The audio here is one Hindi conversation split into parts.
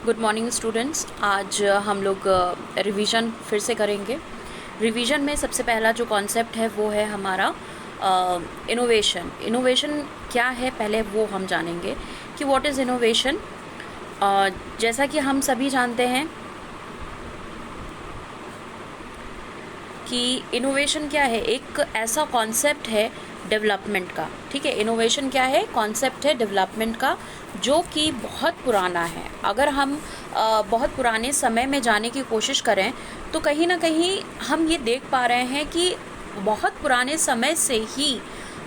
Good morning students. आज हम लोग रिवीजन फिर से करेंगे। रिवीजन में सबसे पहला जो कॉन्सेप्ट है वो है हमारा इनोवेशन। इनोवेशन क्या है पहले वो हम जानेंगे कि व्हाट इज़ इनोवेशन। जैसा कि हम सभी जानते हैं कि इनोवेशन क्या है, एक ऐसा कॉन्सेप्ट है डेवलपमेंट का। ठीक है, इनोवेशन क्या है, कॉन्सेप्ट है डेवलपमेंट का जो कि बहुत पुराना है। अगर हम बहुत पुराने समय में जाने की कोशिश करें तो कहीं ना कहीं हम ये देख पा रहे हैं कि बहुत पुराने समय से ही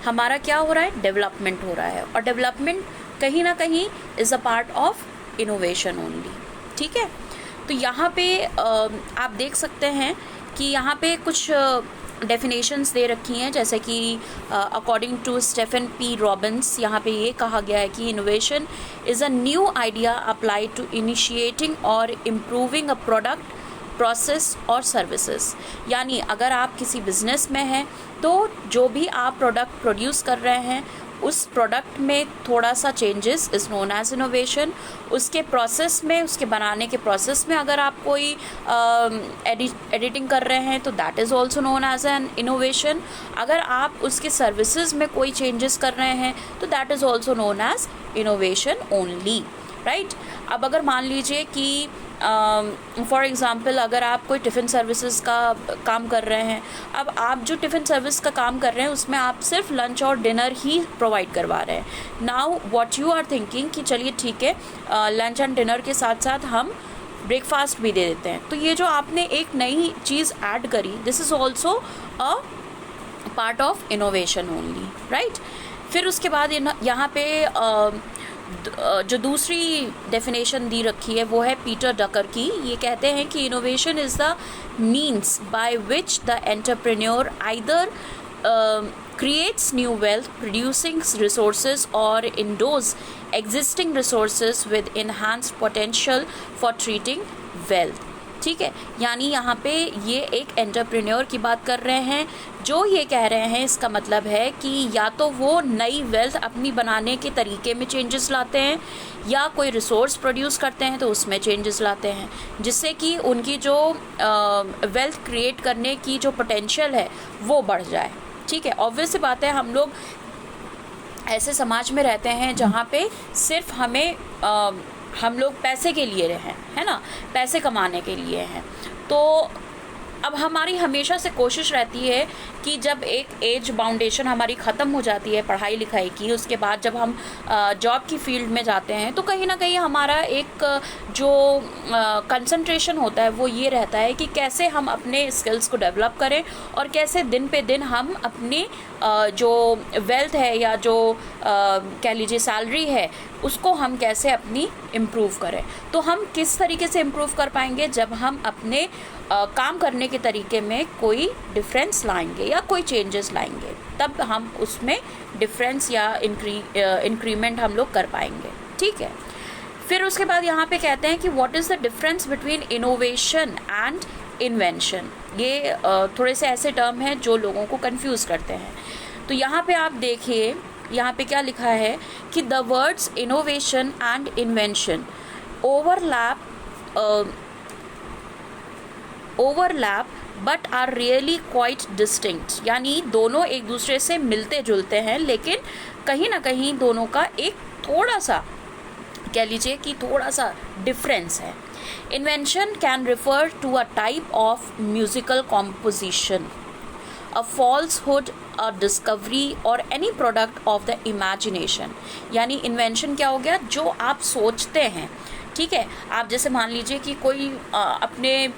हमारा क्या हो रहा है, डेवलपमेंट हो रहा है। और डेवलपमेंट कहीं ना कहीं is a part of innovation only. ठीक है, तो यहाँ पे आप देख सकते हैं कि यहाँ पे कुछ डेफिनेशंस दे रखी हैं, जैसे कि according to Stephen P Robbins यहाँ पे ये कहा गया है कि innovation is a new idea applied to initiating और इम्प्रूविंग अ प्रोडक्ट, प्रोसेस और सर्विसेज। यानी अगर आप किसी बिजनेस में हैं तो जो भी आप प्रोडक्ट प्रोड्यूस कर रहे हैं उस प्रोडक्ट में थोड़ा सा changes is known as innovation. उसके प्रोसेस में, उसके बनाने के प्रोसेस में अगर आप कोई एडिटिंग कर रहे हैं तो that is also known as an innovation. अगर आप उसके सर्विसेज में कोई चेंजेस कर रहे हैं तो that is also known as innovation only, right. अब अगर मान लीजिए कि फॉर एग्ज़ाम्पल अगर आप कोई टिफ़िन सर्विसेज का काम कर रहे हैं, अब आप जो टिफ़िन सर्विस का काम कर रहे हैं उसमें आप सिर्फ लंच और डिनर ही प्रोवाइड करवा रहे हैं। Now what you are thinking कि चलिए ठीक है, लंच एंड डिनर के साथ साथ हम ब्रेकफास्ट भी दे देते हैं। तो ये जो आपने एक नई चीज़ ऐड करी, this is also a part of innovation only, right. फिर उसके बाद यहाँ पे जो दूसरी डेफिनेशन दी रखी है वो है पीटर डकर की। ये कहते हैं कि innovation is the means by which the entrepreneur either creates new wealth, producing resources, or endows existing resources with enhanced potential for treating wealth। ठीक है, यानी यहाँ पे ये एक एंटरप्रेन्योर की बात कर रहे हैं जो ये कह रहे हैं, इसका मतलब है कि या तो वो नई वेल्थ अपनी बनाने के तरीके में चेंजेस लाते हैं या कोई रिसोर्स प्रोड्यूस करते हैं तो उसमें चेंजेस लाते हैं, जिससे कि उनकी जो वेल्थ क्रिएट करने की जो पोटेंशियल है वो बढ़ जाए। ठीक है, ऑब्वियस सी बात है, हम लोग ऐसे समाज में रहते हैं जहाँ पे सिर्फ हम लोग पैसे के लिए रहें, है ना, पैसे कमाने के लिए हैं। तो अब हमारी हमेशा से कोशिश रहती है कि जब एक एज बाउंडेशन हमारी ख़त्म हो जाती है पढ़ाई लिखाई की, उसके बाद जब हम जॉब की फील्ड में जाते हैं तो कहीं ना कहीं हमारा एक जो कंसंट्रेशन होता है वो ये रहता है कि कैसे हम अपने स्किल्स को डेवलप करें और कैसे दिन पे दिन हम अपने जो वेल्थ है या जो कह लीजिए सैलरी है उसको हम कैसे अपनी इम्प्रूव करें। तो हम किस तरीके से इम्प्रूव कर पाएंगे, जब हम अपने काम करने के तरीके में कोई डिफरेंस लाएंगे या कोई चेंजेस लाएंगे, तब हम उसमें डिफरेंस या इंक्रीमेंट हम लोग कर पाएंगे। ठीक है, फिर उसके बाद यहाँ पे कहते हैं कि what is the difference between innovation and invention. ये थोड़े से ऐसे टर्म हैं जो लोगों को कंफ्यूज करते हैं। तो यहाँ पे आप देखिए, यहाँ पे क्या लिखा है कि the words innovation and invention overlap but are really quite distinct. यानी दोनों एक दूसरे से मिलते जुलते हैं लेकिन कहीं ना कहीं दोनों का एक थोड़ा सा कह लीजिए कि थोड़ा सा डिफरेंस है। Invention can refer to a type of musical composition, a falsehood, a discovery or any product of the imagination। यानी इन्वेंशन क्या हो गया, जो आप सोचते हैं। ठीक है, आप जैसे मान लीजिए कि कोई अपने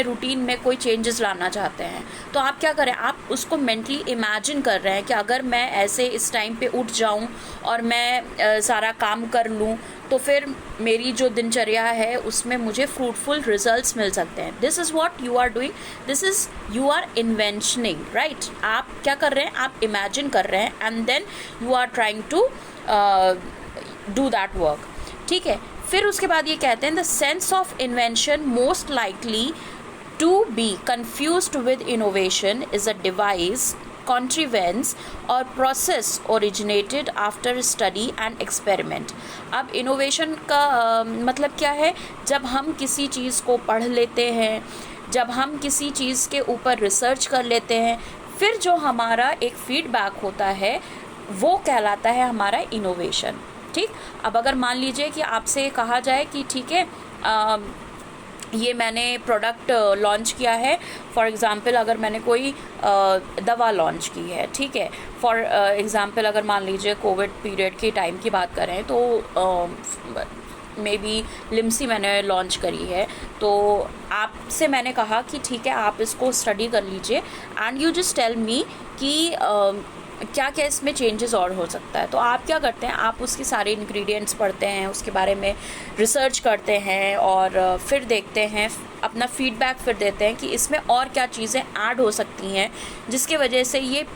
रूटीन में कोई चेंजेस लाना चाहते हैं तो आप क्या करें, आप उसको मेंटली इमेजिन कर रहे हैं कि अगर मैं ऐसे इस टाइम पे उठ जाऊं और मैं सारा काम कर लूं तो फिर मेरी जो दिनचर्या है उसमें मुझे फ्रूटफुल रिजल्ट्स मिल सकते हैं। This is what you are doing, this is you are inventioning, right. आप क्या कर रहे हैं, आप इमेजिन कर रहे हैं and then you are trying to do that work. ठीक है, फिर उसके बाद ये कहते हैं the sense of invention most likely to be confused with innovation is a device contrivance or process originated after study and experiment. अब innovation का मतलब क्या है? जब हम किसी चीज़ को पढ़ लेते हैं, जब हम किसी चीज़ के ऊपर रिसर्च कर लेते हैं, फिर जो हमारा एक फीडबैक होता है वो कहलाता है हमारा इनोवेशन। ठीक, अब अगर मान लीजिए कि आपसे कहा जाए कि ठीक है ये मैंने प्रोडक्ट लॉन्च किया है, फॉर एग्ज़ाम्पल अगर मैंने कोई दवा लॉन्च की है, ठीक है, फॉर एग्ज़ाम्पल अगर मान लीजिए कोविड पीरियड के टाइम की बात करें तो मे बी लिम्सी मैंने लॉन्च करी है, तो आपसे मैंने कहा कि ठीक है आप इसको स्टडी कर लीजिए and you just tell me कि क्या क्या इसमें चेंजेस और हो सकता है। तो आप क्या करते हैं, आप उसके सारे इंग्रेडिएंट्स पढ़ते हैं, उसके बारे में रिसर्च करते हैं और फिर देखते हैं, अपना फीडबैक फिर देते हैं कि इसमें और क्या चीज़ें ऐड हो सकती हैं जिसके वजह से ये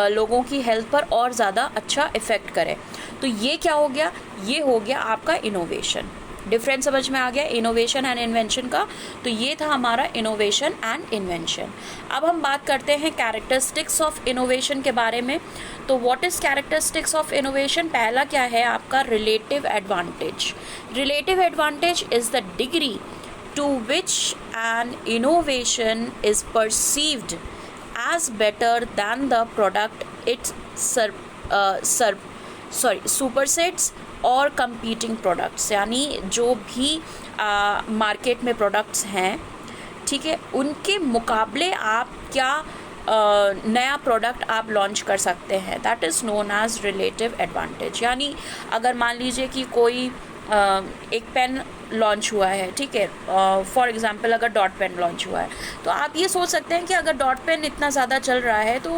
लोगों की हेल्थ पर और ज़्यादा अच्छा इफ़ेक्ट करे। तो ये क्या हो गया, ये हो गया आपका इनोवेशन। डिफरेंस समझ में आ गया इनोवेशन एंड इन्वेंशन का। तो ये था हमारा इनोवेशन एंड इन्वेंशन। अब हम बात करते हैं कैरेक्टरिस्टिक्स ऑफ इनोवेशन के बारे में। तो what is characteristics of innovation? पहला क्या है आपका relative advantage. Relative advantage is the degree to which an innovation is perceived as better than the product it supersedes और कंपीटिंग प्रोडक्ट्स, यानी जो भी मार्केट में प्रोडक्ट्स हैं, ठीक है, उनके मुकाबले आप क्या नया प्रोडक्ट आप लॉन्च कर सकते हैं, that is known as relative advantage. यानी अगर मान लीजिए कि कोई एक पेन लॉन्च हुआ है, ठीक है, फॉर एग्जांपल अगर डॉट पेन लॉन्च हुआ है, तो आप ये सोच सकते हैं कि अगर डॉट पेन इतना ज़्यादा चल रहा है तो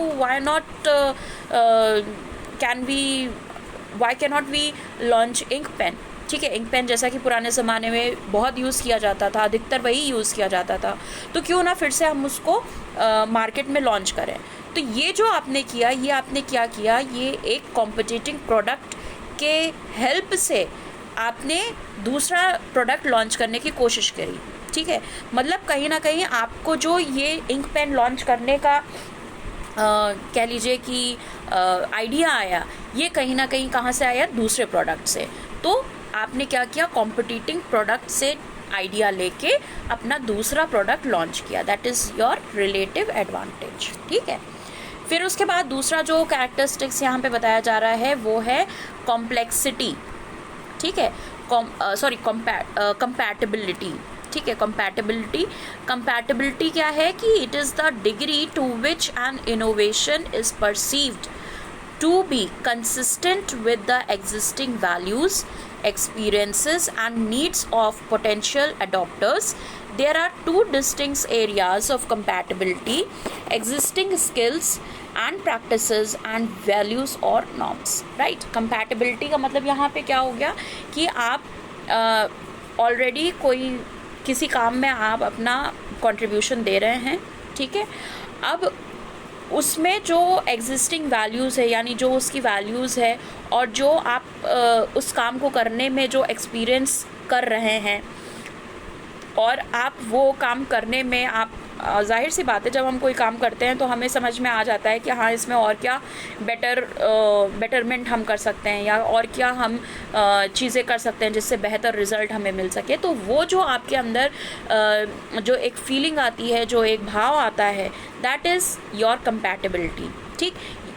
why can not we launch ink pen. ठीक है, इंक पेन जैसा कि पुराने ज़माने में बहुत यूज़ किया जाता था, अधिकतर वही यूज़ किया जाता था, तो क्यों ना फिर से हम उसको मार्केट में लॉन्च करें। तो ये जो आपने किया, ये आपने क्या किया, ये एक कॉम्पिटिटिंग प्रोडक्ट के हेल्प से आपने दूसरा प्रोडक्ट लॉन्च करने की कोशिश करी। ठीक है, मतलब कहीं ना कहीं आपको जो ये इंक पेन लॉन्च करने का कह लीजिए कि आइडिया आया, ये कहीं ना कहीं कहाँ से आया, दूसरे प्रोडक्ट से। तो आपने क्या किया, कॉम्पिटिटिंग प्रोडक्ट से आइडिया लेके अपना दूसरा प्रोडक्ट लॉन्च किया, that is your relative advantage. ठीक है, फिर उसके बाद दूसरा जो कैरेक्टरिस्टिक्स यहाँ पे बताया जा रहा है वो है कॉम्प्लेक्सिटी। ठीक है, कंपैटिबिलिटी। ठीक है, कंपैटिबिलिटी क्या है कि it is the degree to which an innovation is perceived to be consistent with the existing values, experiences and needs of potential adopters. There are two distinct areas of compatibility: existing skills and practices and values or norms. Right? Compatibility का मतलब यहाँ पे क्या हो गया कि आप ऑलरेडी कोई किसी काम में आप अपना कंट्रीब्यूशन दे रहे हैं, ठीक है, अब उसमें जो एग्जिस्टिंग वैल्यूज़ है, यानी जो उसकी वैल्यूज़ है और जो आप उस काम को करने में जो एक्सपीरियंस कर रहे हैं और आप वो काम करने में आप जाहिर सी बात है जब हम कोई काम करते हैं तो हमें समझ में आ जाता है कि हाँ इसमें और क्या बेटरमेंट हम कर सकते हैं या और क्या हम चीज़ें कर सकते हैं जिससे बेहतर रिज़ल्ट हमें मिल सके। तो वो जो आपके अंदर जो एक फीलिंग आती है, जो एक भाव आता है, दैट इज़ योर कंपैटिबिलिटी। ठीक,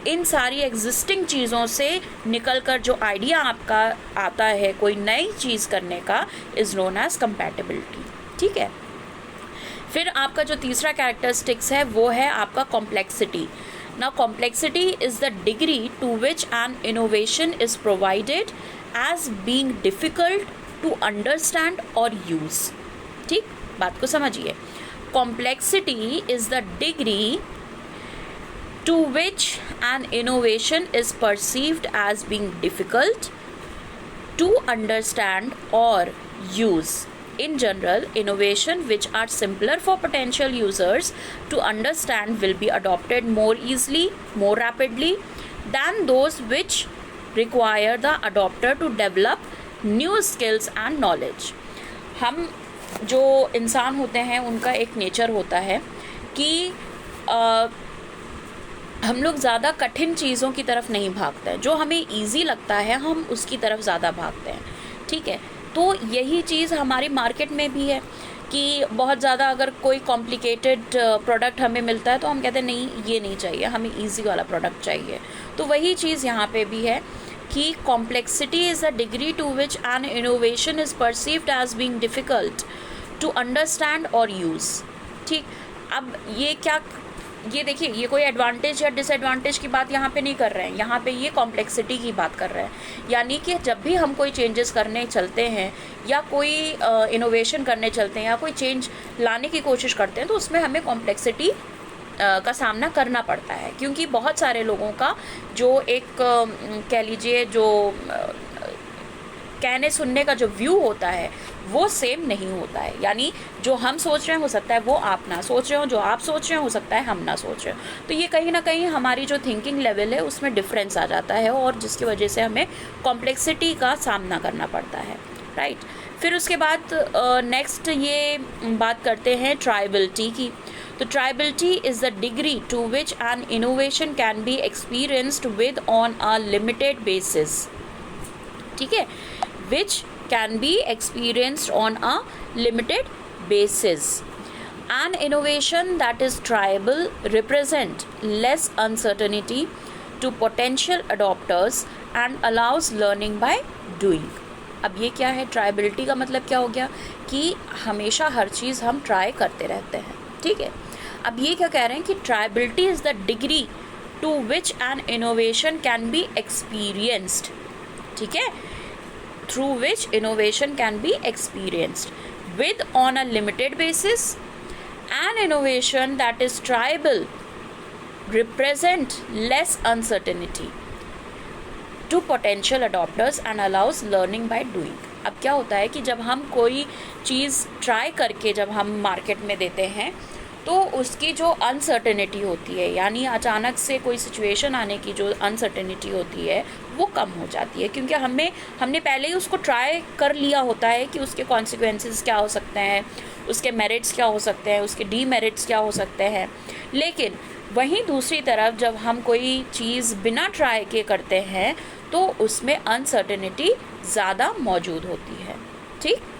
इन सारी एग्जिस्टिंग चीज़ों से निकल कर जो आइडिया आपका आता है कोई नई चीज़ करने का, इज़ नोन एज कंपैटिबिलिटी। ठीक है, फिर आपका जो तीसरा कैरेक्टरिस्टिक्स है वो है आपका complexity. Now complexity is the degree to which an innovation is provided as being difficult to understand और यूज़। ठीक, बात को समझिए, complexity is the degree to which an innovation is perceived as being difficult to understand or use. In general, innovation which are simpler for potential users to understand will be adopted more easily, more rapidly than those which require the adopter to develop new skills and knowledge. हम जो इंसान होते हैं उनका एक नेचर होता है कि हम लोग ज़्यादा कठिन चीज़ों की तरफ नहीं भागते हैं, जो हमें ईजी लगता है हम उसकी तरफ ज़्यादा भागते हैं, ठीक है। तो यही चीज़ हमारी मार्केट में भी है कि बहुत ज़्यादा अगर कोई कॉम्प्लिकेटेड प्रोडक्ट हमें मिलता है तो हम कहते हैं नहीं ये नहीं चाहिए, हमें इजी वाला प्रोडक्ट चाहिए। तो वही चीज़ यहाँ पे भी है कि complexity is the degree to which an innovation is perceived as being difficult to understand और यूज़, ठीक। अब ये देखिए, ये कोई एडवांटेज या डिसएडवांटेज की बात यहाँ पे नहीं कर रहे हैं, यहाँ पे ये कॉम्प्लेक्सिटी की बात कर रहे हैं। यानी कि जब भी हम कोई चेंजेस करने चलते हैं या कोई इनोवेशन करने चलते हैं या कोई चेंज लाने की कोशिश करते हैं तो उसमें हमें कॉम्प्लेक्सिटी का सामना करना पड़ता है, क्योंकि बहुत सारे लोगों का जो एक कह लीजिए जो कहने सुनने का जो व्यू होता है वो सेम नहीं होता है। यानी जो हम सोच रहे हैं हो सकता है वो आप ना सोच रहे हो, जो आप सोच रहे हो सकता है हम ना सोच रहे हो। तो ये कहीं ना कहीं हमारी जो थिंकिंग लेवल है उसमें डिफरेंस आ जाता है और जिसकी वजह से हमें कॉम्प्लेक्सिटी का सामना करना पड़ता है, राइट। फिर उसके बाद नेक्स्ट ये बात करते हैं ट्राइबिलिटी की। तो trialability is the degree to which an innovation can be experienced with on a limited basis, ठीक है, which can be experienced on a limited basis. An innovation that is triable represent less uncertainty to potential adopters and allows learning by doing. अब ये क्या है, ट्राइबिलिटी का मतलब क्या हो गया कि हमेशा हर चीज़ हम ट्राई करते रहते हैं, ठीक है। अब ये क्या कह रहे हैं कि trialability is the degree to which an innovation can be experienced, ठीक है, through which innovation can be experienced with on a limited basis. An innovation that is triable represent less uncertainty to potential adopters and allows learning by doing. अब क्या होता है कि जब हम कोई चीज़ ट्राई करके जब हम मार्केट में देते हैं तो उसकी जो अनसर्टेनिटी होती है, यानी अचानक से कोई सिचुएशन आने की जो अनसर्टेनिटी होती है वो कम हो जाती है, क्योंकि हमने पहले ही उसको ट्राई कर लिया होता है कि उसके कॉन्सिक्वेंसेस क्या हो सकते हैं, उसके मेरिट्स क्या हो सकते हैं, उसके डीमेरिट्स क्या हो सकते हैं। लेकिन वहीं दूसरी तरफ जब हम कोई चीज़ बिना ट्राई के करते हैं तो उसमें अनसर्टेनिटी ज़्यादा मौजूद होती है, ठीक।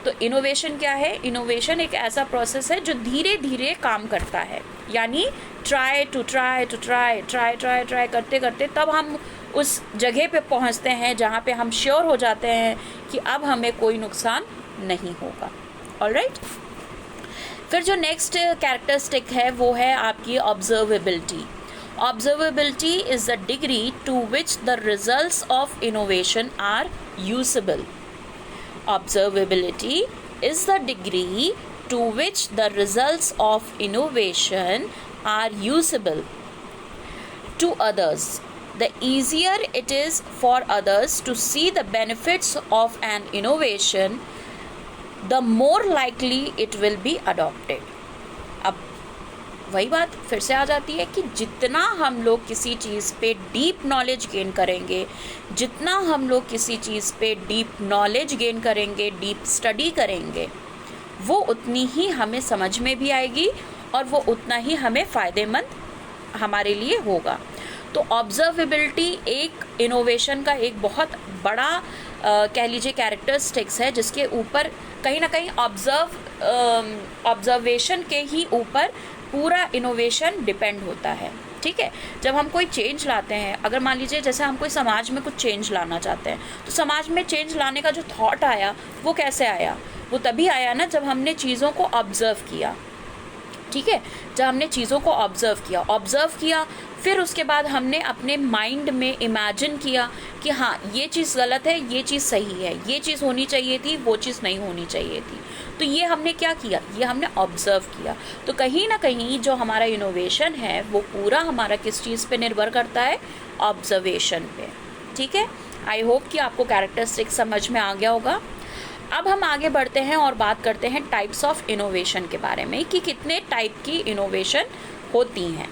तो इनोवेशन क्या है, इनोवेशन एक ऐसा प्रोसेस है जो धीरे धीरे काम करता है, यानी ट्राई करते करते तब हम उस जगह पे पहुंचते हैं जहाँ पे हम श्योर हो जाते हैं कि अब हमें कोई नुकसान नहीं होगा, ऑलराइट। फिर जो नेक्स्ट कैरेक्टरिस्टिक है वो है आपकी observability. Observability is the degree to which the results of innovation are usable. Observability is the degree to which the results of innovation are usable to others. The easier it is for others to see the benefits of an innovation, the more likely it will be adopted. अब वही बात फिर से आ जाती है कि जितना हम लोग किसी चीज़ पे डीप नॉलेज गेन करेंगे, जितना हम लोग किसी चीज़ पे डीप नॉलेज गेन करेंगे, डीप स्टडी करेंगे, वो उतनी ही हमें समझ में भी आएगी और वो उतना ही हमें फ़ायदेमंद हमारे लिए होगा। तो ऑब्जर्वेबिलिटी एक इनोवेशन का एक बहुत बड़ा कह लीजिए कैरेक्टरिस्टिक्स है, जिसके ऊपर कहीं ना कहीं ऑब्जर्वेशन के ही ऊपर पूरा इनोवेशन डिपेंड होता है, ठीक है। जब हम कोई चेंज लाते हैं, अगर मान लीजिए जैसे हम कोई समाज में कुछ चेंज लाना चाहते हैं, तो समाज में चेंज लाने का जो थॉट आया वो कैसे आया, वो तभी आया ना जब हमने चीज़ों को ऑब्जर्व किया, ठीक है। जब हमने चीज़ों को ऑब्जर्व किया फिर उसके बाद हमने अपने माइंड में इमेजिन किया कि हाँ ये चीज़ गलत है, ये चीज़ सही है, ये चीज़ होनी चाहिए थी, वो चीज़ नहीं होनी चाहिए थी। तो ये हमने क्या किया, ये हमने ऑब्जर्व किया। तो कहीं ना कहीं जो हमारा इनोवेशन है वो पूरा हमारा किस चीज़ पे निर्भर करता है, ऑब्जर्वेशन पे, ठीक है। आई होप कि आपको कैरेक्टरिस्टिक समझ में आ गया होगा। अब हम आगे बढ़ते हैं और बात करते हैं टाइप्स ऑफ इनोवेशन के बारे में कि कितने टाइप की इनोवेशन होती हैं।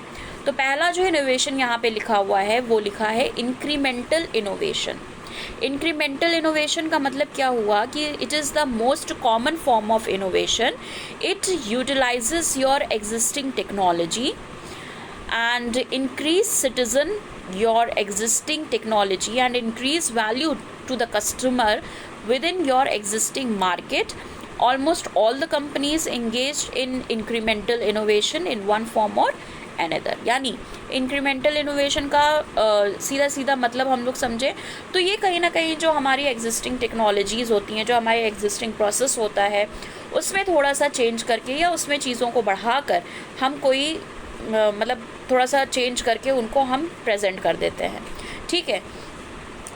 तो पहला जो इनोवेशन यहाँ पे लिखा हुआ है वो लिखा है इंक्रीमेंटल इनोवेशन। इंक्रीमेंटल इनोवेशन का मतलब क्या हुआ कि it is the most common form of innovation. It utilises your existing technology and increase citizen your existing technology and increase value to the customer within your existing market. Almost all the companies engaged in incremental innovation in one form or another. यानी इंक्रीमेंटल इनोवेशन का सीधा सीधा मतलब हम लोग समझे तो ये कहीं ना कहीं जो हमारी एग्जिस्टिंग टेक्नोलॉजीज़ होती हैं, जो हमारे एग्जिस्टिंग प्रोसेस होता है, उसमें थोड़ा सा चेंज करके या उसमें चीज़ों को बढ़ाकर हम कोई मतलब थोड़ा सा चेंज करके उनको हम प्रेजेंट कर देते हैं, ठीक है।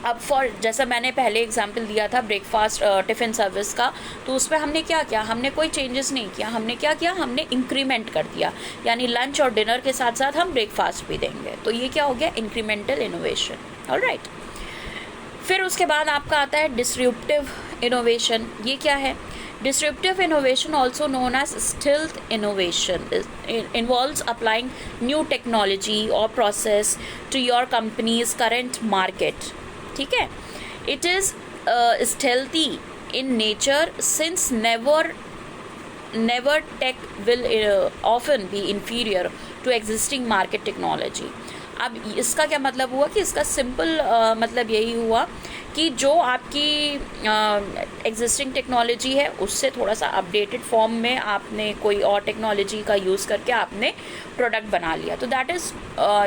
अब जैसा मैंने पहले एग्जांपल दिया था ब्रेकफास्ट टिफ़िन सर्विस का, तो उसमें हमने क्या किया, हमने कोई चेंजेस नहीं किया, हमने क्या किया, हमने इंक्रीमेंट कर दिया, यानी लंच और डिनर के साथ साथ हम ब्रेकफास्ट भी देंगे, तो ये क्या हो गया, इंक्रीमेंटल इनोवेशन। ऑलराइट, फिर उसके बाद आपका आता है डिसरप्टिव इनोवेशन। ये क्या है? Disruptive innovation, also known as stealth innovation, involves applying new technology or process to your company's current market. ठीक है, it is stealthy in nature since never tech will often be inferior to existing market technology. अब इसका क्या मतलब हुआ कि इसका सिंपल मतलब यही हुआ कि जो आपकी एग्जिस्टिंग टेक्नोलॉजी है उससे थोड़ा सा अपडेटेड फॉर्म में आपने कोई और टेक्नोलॉजी का यूज़ करके आपने प्रोडक्ट बना लिया, तो that is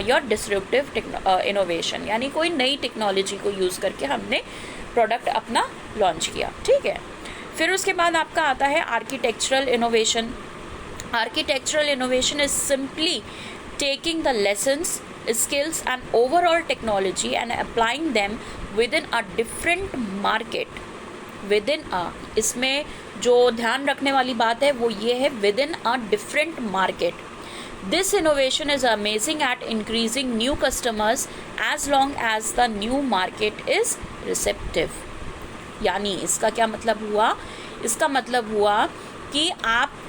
your disruptive innovation, यानी कोई नई टेक्नोलॉजी को यूज़ करके हमने प्रोडक्ट अपना लॉन्च किया, ठीक है। फिर उसके बाद आपका आता है architectural innovation. Architectural innovation is simply taking the lessons, skills and overall technology and applying them within a different market. Within a, इसमें जो ध्यान रखने वाली बात है वो ये है, within a different market. This innovation is amazing at increasing new customers as long as the new market is receptive. यानी इसका क्या मतलब हुआ? इसका मतलब हुआ कि आप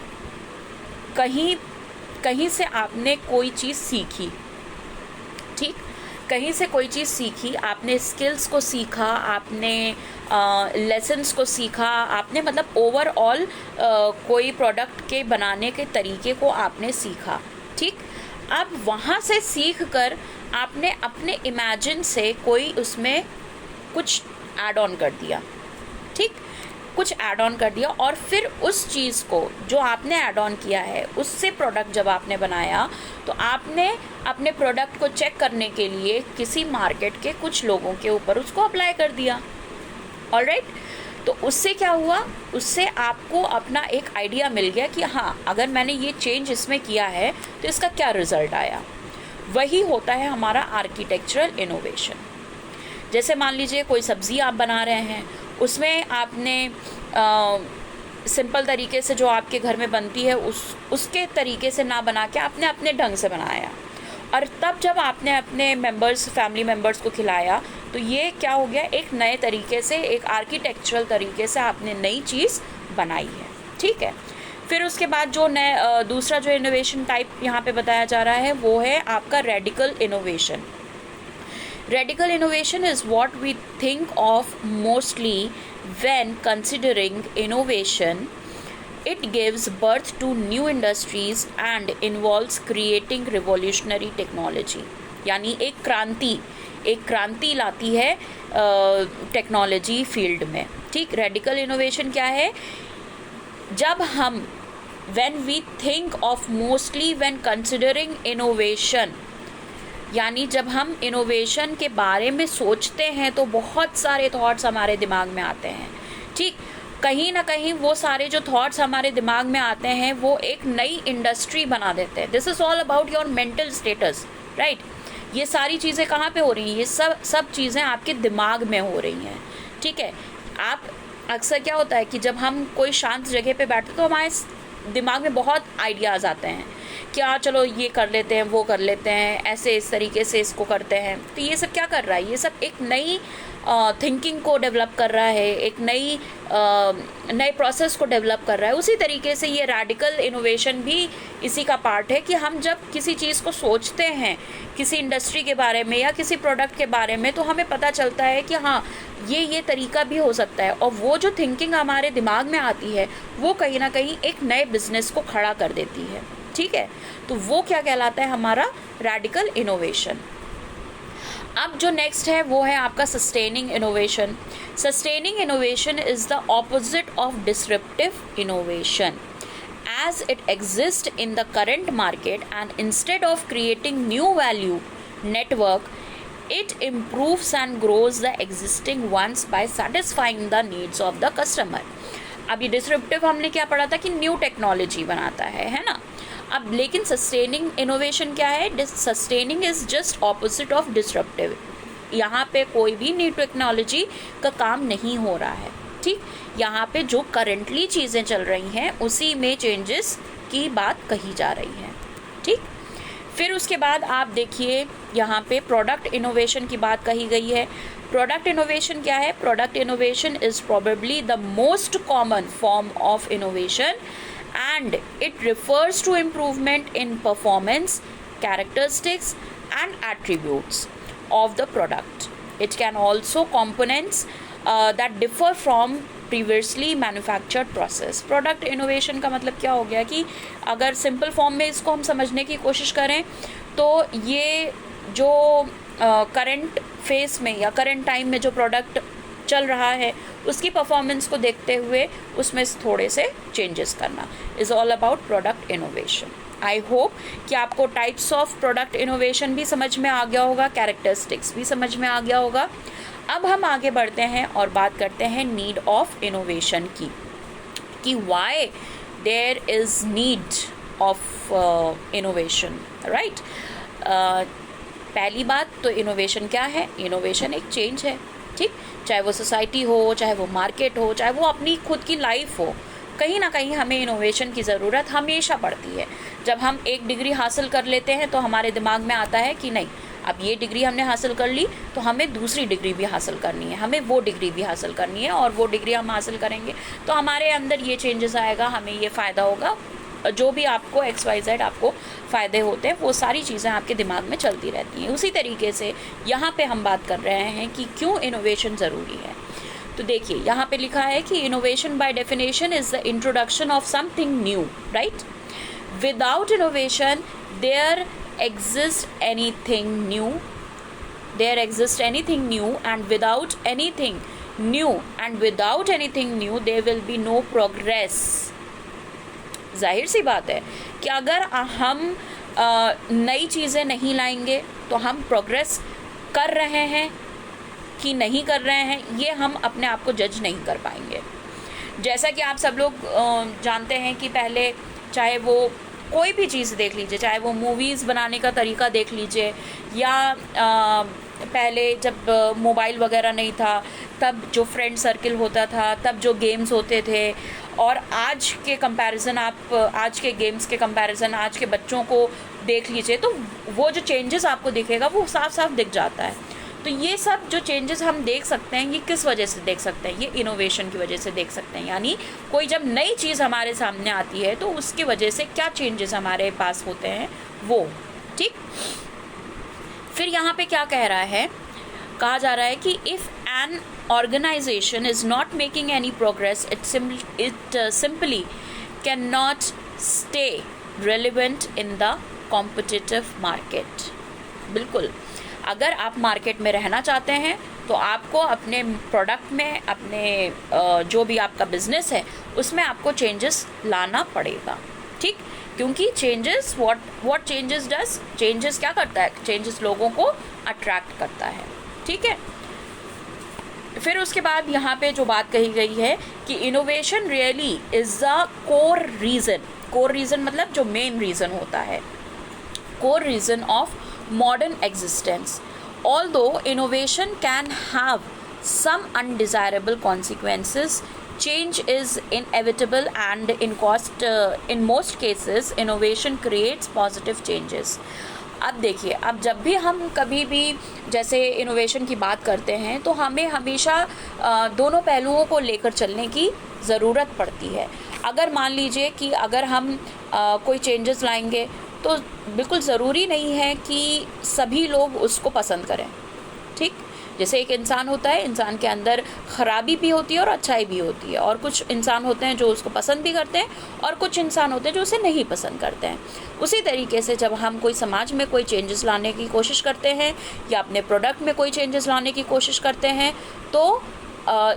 कहीं से आपने कोई चीज़ सीखी, ठीक, कहीं से कोई चीज़ सीखी, आपने स्किल्स को सीखा, आपने लेसन्स को सीखा, आपने मतलब ओवरऑल कोई प्रोडक्ट के बनाने के तरीके को आपने सीखा, ठीक। अब वहाँ से सीख कर आपने अपने इमेजिन से कोई उसमें कुछ ऐड ऑन कर दिया, ठीक, कुछ ऐड ऑन कर दिया, और फिर उस चीज़ को जो आपने ऐड ऑन किया है उससे प्रोडक्ट जब आपने बनाया तो आपने अपने प्रोडक्ट को चेक करने के लिए किसी मार्केट के कुछ लोगों के ऊपर उसको अप्लाई कर दिया। ऑलराइट, तो उससे क्या हुआ, उससे आपको अपना एक आइडिया मिल गया कि हाँ, अगर मैंने ये चेंज इसमें किया है तो इसका क्या रिज़ल्ट आया। वही होता है हमारा आर्किटेक्चरल इनोवेशन। जैसे मान लीजिए कोई सब्ज़ी आप बना रहे हैं, उसमें आपने सिंपल तरीके से जो आपके घर में बनती है उसके तरीके से ना बना के आपने अपने ढंग से बनाया, और तब जब आपने अपने मेंबर्स, फैमिली मेंबर्स को खिलाया, तो ये क्या हो गया, एक नए तरीके से, एक आर्किटेक्चरल तरीके से आपने नई चीज़ बनाई है, ठीक है। फिर उसके बाद जो दूसरा जो इनोवेशन टाइप यहाँ पे बताया जा रहा है वो है आपका radical innovation. Radical innovation is what we think of mostly when considering innovation. It gives birth to new industries and involves creating revolutionary technology. यानी एक क्रांति लाती है टेक्नोलॉजी फील्ड में, ठीक। रेडिकल इनोवेशन क्या है? जब हम when we think of mostly when considering innovation, यानी जब हम इनोवेशन के बारे में सोचते हैं तो बहुत सारे थॉट्स हमारे दिमाग में आते हैं, ठीक। कहीं ना कहीं वो सारे जो थॉट्स हमारे दिमाग में आते हैं वो एक नई इंडस्ट्री बना देते हैं। This is all about your mental status, right. ये सारी चीज़ें कहाँ पे हो रही हैं? ये सब चीज़ें आपके दिमाग में हो रही हैं, ठीक है। आप अक्सर क्या होता है कि जब हम कोई शांत जगह पे बैठते तो हमारे दिमाग में बहुत आइडियाज़ आते हैं, क्या चलो ये कर लेते हैं, वो कर लेते हैं, ऐसे इस तरीके से इसको करते हैं। तो ये सब क्या कर रहा है? ये सब एक नई थिंकिंग को डेवलप कर रहा है, एक नए प्रोसेस को डेवलप कर रहा है। उसी तरीके से ये रेडिकल इनोवेशन भी इसी का पार्ट है कि हम जब किसी चीज़ को सोचते हैं, किसी इंडस्ट्री के बारे में या किसी प्रोडक्ट के बारे में, तो हमें पता चलता है कि हाँ, ये तरीका भी हो सकता है, और वो जो थिंकिंग हमारे दिमाग में आती है वो कहीं ना कहीं एक नए बिजनेस को खड़ा कर देती है। ठीक है, तो वो क्या कहलाता है, हमारा रेडिकल इनोवेशन। अब जो नेक्स्ट है वो है आपका sustaining innovation. Sustaining innovation is the opposite of disruptive innovation as it exists in the current market, and instead of creating new value network, it improves and grows the existing ones by satisfying the needs of the customer. अब ये डिसरप्टिव हमने क्या पढ़ा था कि न्यू टेक्नोलॉजी बनाता है ना। अब लेकिन सस्टेनिंग इनोवेशन क्या है, sustaining is just opposite of disruptive. यहाँ पे कोई भी न्यू टेक्नोलॉजी का काम नहीं हो रहा है, ठीक। यहाँ पे जो करंटली चीज़ें चल रही हैं उसी में चेंजेस की बात कही जा रही है, ठीक। फिर उसके बाद आप देखिए यहाँ पे प्रोडक्ट इनोवेशन की बात कही गई है। प्रोडक्ट इनोवेशन क्या है, product innovation is probably the most common form of innovation and it refers to improvement in performance, characteristics and attributes of the product. It can also components that differ from previously manufactured process. Product innovation का मतलब क्या हो गया कि अगर सिंपल फॉर्म में इसको हम समझने की कोशिश करें तो ये जो करंट फेस में या करंट टाइम में जो प्रोडक्ट चल रहा है उसकी परफॉर्मेंस को देखते हुए उसमें थोड़े से चेंजेस करना is all about product innovation. I hope कि आपको टाइप्स ऑफ प्रोडक्ट इनोवेशन भी समझ में आ गया होगा, कैरेक्टरिस्टिक्स भी समझ में आ गया होगा। अब हम आगे बढ़ते हैं और बात करते हैं नीड ऑफ इनोवेशन की, कि why there is need of innovation, right. पहली बात तो इनोवेशन क्या है, इनोवेशन एक चेंज है, ठीक। चाहे वो सोसाइटी हो, चाहे वो मार्केट हो, चाहे वो अपनी खुद की लाइफ हो, कहीं ना कहीं हमें इनोवेशन की ज़रूरत हमेशा पड़ती है। जब हम एक डिग्री हासिल कर लेते हैं तो हमारे दिमाग में आता है कि नहीं, अब ये डिग्री हमने हासिल कर ली तो हमें दूसरी डिग्री भी हासिल करनी है, हमें वो डिग्री भी हासिल करनी है, और वो डिग्री हम हासिल करेंगे तो हमारे अंदर ये चेंजेस आएगा, हमें ये फ़ायदा होगा। जो भी आपको XYZ आपको फ़ायदे होते हैं वो सारी चीज़ें आपके दिमाग में चलती रहती हैं। उसी तरीके से यहाँ पे हम बात कर रहे हैं कि क्यों इनोवेशन ज़रूरी है। तो देखिए यहाँ पे लिखा है कि innovation by definition is the introduction of something new, right. Without innovation there exist anything new, and without anything new there will be no progress। जाहिर सी बात है कि अगर हम नई चीज़ें नहीं लाएंगे तो हम प्रोग्रेस कर रहे हैं कि नहीं कर रहे हैं, ये हम अपने आप को जज नहीं कर पाएंगे। जैसा कि आप सब लोग जानते हैं कि पहले चाहे वो कोई भी चीज़ देख लीजिए, चाहे वो मूवीज़ बनाने का तरीका देख लीजिए, या पहले जब मोबाइल वगैरह नहीं था तब जो फ्रेंड सर्किल होता था, तब जो गेम्स होते थे, और आज के कंपैरिजन, आप आज के गेम्स के कंपैरिजन आज के बच्चों को देख लीजिए तो वो जो चेंजेस आपको दिखेगा वो साफ साफ दिख जाता है। तो ये सब जो चेंजेस हम देख सकते हैं ये किस वजह से देख सकते हैं, ये इनोवेशन की वजह से देख सकते हैं। यानी कोई जब नई चीज़ हमारे सामने आती है तो उसकी वजह से क्या चेंजेस हमारे पास होते हैं वो, ठीक। फिर यहाँ पे क्या कह रहा है, कहा जा रहा है कि if an organization is not making any progress, it simply cannot stay relevant in the competitive market। बिल्कुल, अगर आप मार्केट में रहना चाहते हैं तो आपको अपने प्रोडक्ट में, अपने जो भी आपका बिजनेस है उसमें आपको चेंजेस लाना पड़ेगा, ठीक। क्योंकि changes what changes does, changes क्या करता है, चेंजेस लोगों को अट्रैक्ट करता है, ठीक है। फिर उसके बाद यहाँ पे जो बात कही गई है कि innovation really is the core reason मतलब जो मेन रीज़न होता है, core reason of modern existence। Although innovation can have some undesirable consequences, change is inevitable and in most cases innovation creates positive changes। अब देखिए, अब जब भी हम कभी भी जैसे इनोवेशन की बात करते हैं तो हमें हमेशा दोनों पहलुओं को लेकर चलने की ज़रूरत पड़ती है। अगर मान लीजिए कि अगर हम कोई चेंजेस लाएंगे तो बिल्कुल ज़रूरी नहीं है कि सभी लोग उसको पसंद करें, ठीक। जैसे एक इंसान होता है, इंसान के अंदर ख़राबी भी होती है और अच्छाई भी होती है, और कुछ इंसान होते हैं जो उसको पसंद भी करते हैं और कुछ इंसान होते हैं जो उसे नहीं पसंद करते हैं। उसी तरीके से जब हम कोई समाज में कोई चेंजेस लाने की कोशिश करते हैं या अपने प्रोडक्ट में कोई चेंजेस लाने की कोशिश करते हैं तो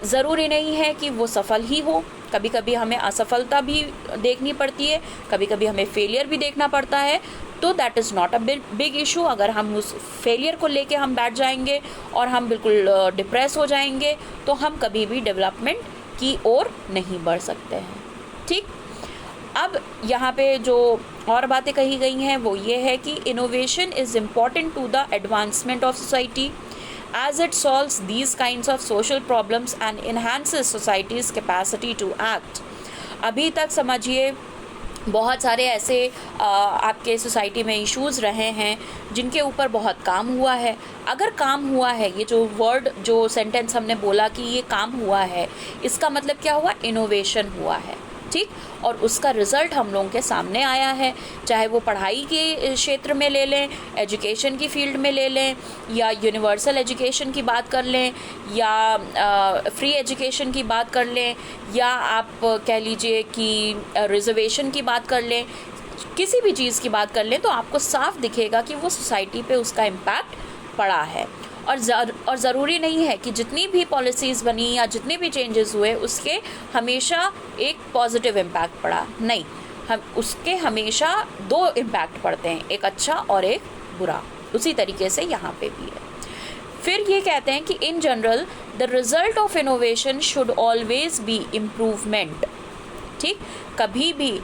ज़रूरी नहीं है कि वो सफल ही हो। कभी कभी हमें असफलता भी देखनी पड़ती है, कभी कभी हमें फेलियर भी देखना पड़ता है, तो that is not a big issue. अगर हम उस फेलियर को लेके हम बैठ जाएंगे और हम बिल्कुल डिप्रेस हो जाएंगे तो हम कभी भी डेवलपमेंट की ओर नहीं बढ़ सकते हैं। ठीक, अब यहाँ पे जो और बातें कही गई हैं वो ये है कि innovation is important to the advancement of society as it solves these kinds of social problems and enhances society's capacity to act। अभी तक समझिए बहुत सारे ऐसे आपके सोसाइटी में इश्यूज़ रहे हैं जिनके ऊपर बहुत काम हुआ है। अगर काम हुआ है, ये जो वर्ड जो सेंटेंस हमने बोला कि ये काम हुआ है, इसका मतलब क्या हुआ? इनोवेशन हुआ है। ठीक, और उसका रिज़ल्ट हम लोगों के सामने आया है, चाहे वो पढ़ाई के क्षेत्र में ले लें, एजुकेशन की फील्ड में ले लें, या यूनिवर्सल एजुकेशन की बात कर लें, या फ्री एजुकेशन की बात कर लें, या आप कह लीजिए कि रिजर्वेशन की बात कर लें, किसी भी चीज़ की बात कर लें तो आपको साफ दिखेगा कि वो सोसाइटी पे उसका इम्पैक्ट पड़ा है। और ज़रूरी नहीं है कि जितनी भी पॉलिसीज़ बनी या जितने भी चेंजेस हुए उसके हमेशा एक पॉजिटिव इम्पैक्ट पड़ा, नहीं, हम उसके हमेशा दो इम्पैक्ट पड़ते हैं, एक अच्छा और एक बुरा। उसी तरीके से यहाँ पे भी है। फिर ये कहते हैं कि in general the result of innovation should always be improvement. ठीक, कभी भी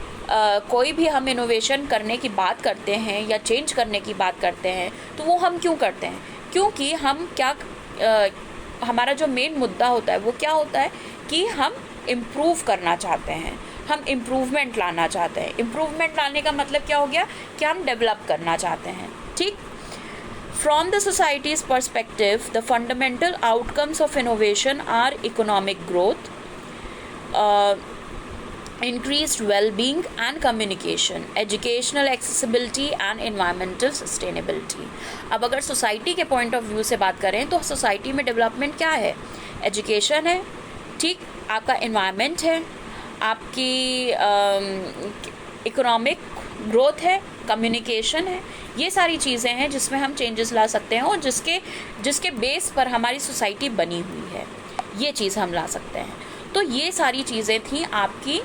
कोई भी हम इनोवेशन करने की बात करते हैं या चेंज करने की बात करते हैं तो वो हम क्यों करते हैं? क्योंकि हम हमारा जो मेन मुद्दा होता है वो क्या होता है कि हम इम्प्रूव करना चाहते हैं, हम इम्प्रूवमेंट लाना चाहते हैं। इम्प्रूवमेंट लाने का मतलब क्या हो गया कि हम डेवलप करना चाहते हैं। ठीक, from the society's perspective the fundamental outcomes of innovation are economic growth, increased well-being and communication, educational accessibility and environmental sustainability। अब अगर सोसाइटी के पॉइंट ऑफ व्यू से बात करें तो सोसाइटी में डेवलपमेंट क्या है? एजुकेशन है, ठीक, आपका एनवायरनमेंट है, आपकी इकोनॉमिक ग्रोथ है, कम्युनिकेशन है, ये सारी चीज़ें हैं जिसमें हम चेंजेस ला सकते हैं और जिसके बेस पर हमारी सोसाइटी बनी हुई है, ये चीज़ हम ला सकते हैं। तो ये सारी चीज़ें थी आपकी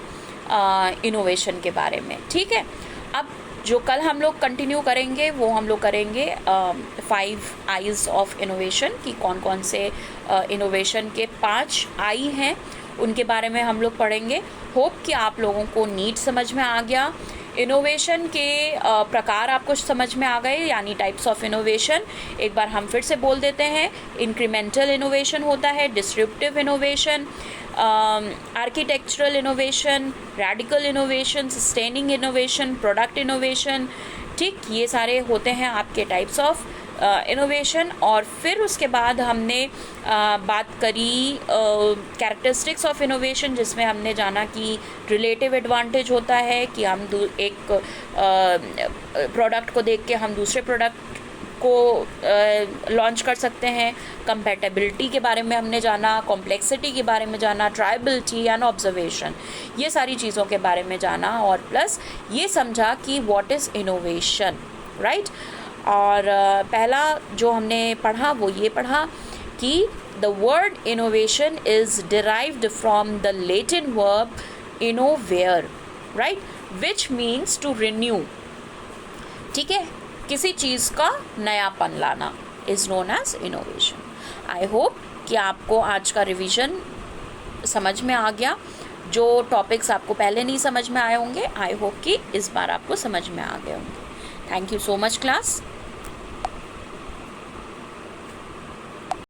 इनोवेशन के बारे में। ठीक है, अब जो कल हम लोग कंटिन्यू करेंगे वो हम लोग करेंगे 5 आईज ऑफ इनोवेशन की कौन कौन से इनोवेशन के 5 आई हैं उनके बारे में हम लोग पढ़ेंगे। होप कि आप लोगों को नीट समझ में आ गया, इनोवेशन के प्रकार आपको समझ में आ गए, यानी टाइप्स ऑफ इनोवेशन। एक बार हम फिर से बोल देते हैं, इंक्रीमेंटल इनोवेशन होता है, disruptive innovation, architectural innovation, radical innovation, sustaining innovation, product innovation. ठीक, ये सारे होते हैं आपके टाइप्स ऑफ इनोवेशन। और फिर उसके बाद हमने बात करी कैरेक्टरिस्टिक्स ऑफ इनोवेशन, जिसमें हमने जाना कि रिलेटिव एडवांटेज होता है कि हम एक प्रोडक्ट को देख के हम दूसरे प्रोडक्ट को लॉन्च कर सकते हैं। कंपैटिबिलिटी के बारे में हमने जाना, कॉम्प्लेक्सिटी के बारे में जाना, ट्रायबिलिटी एंड ऑब्जर्वेशन, ये सारी चीज़ों के बारे में जाना, और प्लस ये समझा कि व्हाट इज़ इनोवेशन, राइट। और पहला जो हमने पढ़ा वो ये पढ़ा कि the word innovation is derived from the Latin verb innovare, right, which means to renew. ठीक है, किसी चीज़ का नयापन लाना is known as innovation. I hope कि आपको आज का रिवीजन समझ में आ गया। जो टॉपिक्स आपको पहले नहीं समझ में आए होंगे, आई होप कि इस बार आपको समझ में आ गए होंगे। Thank you so much class.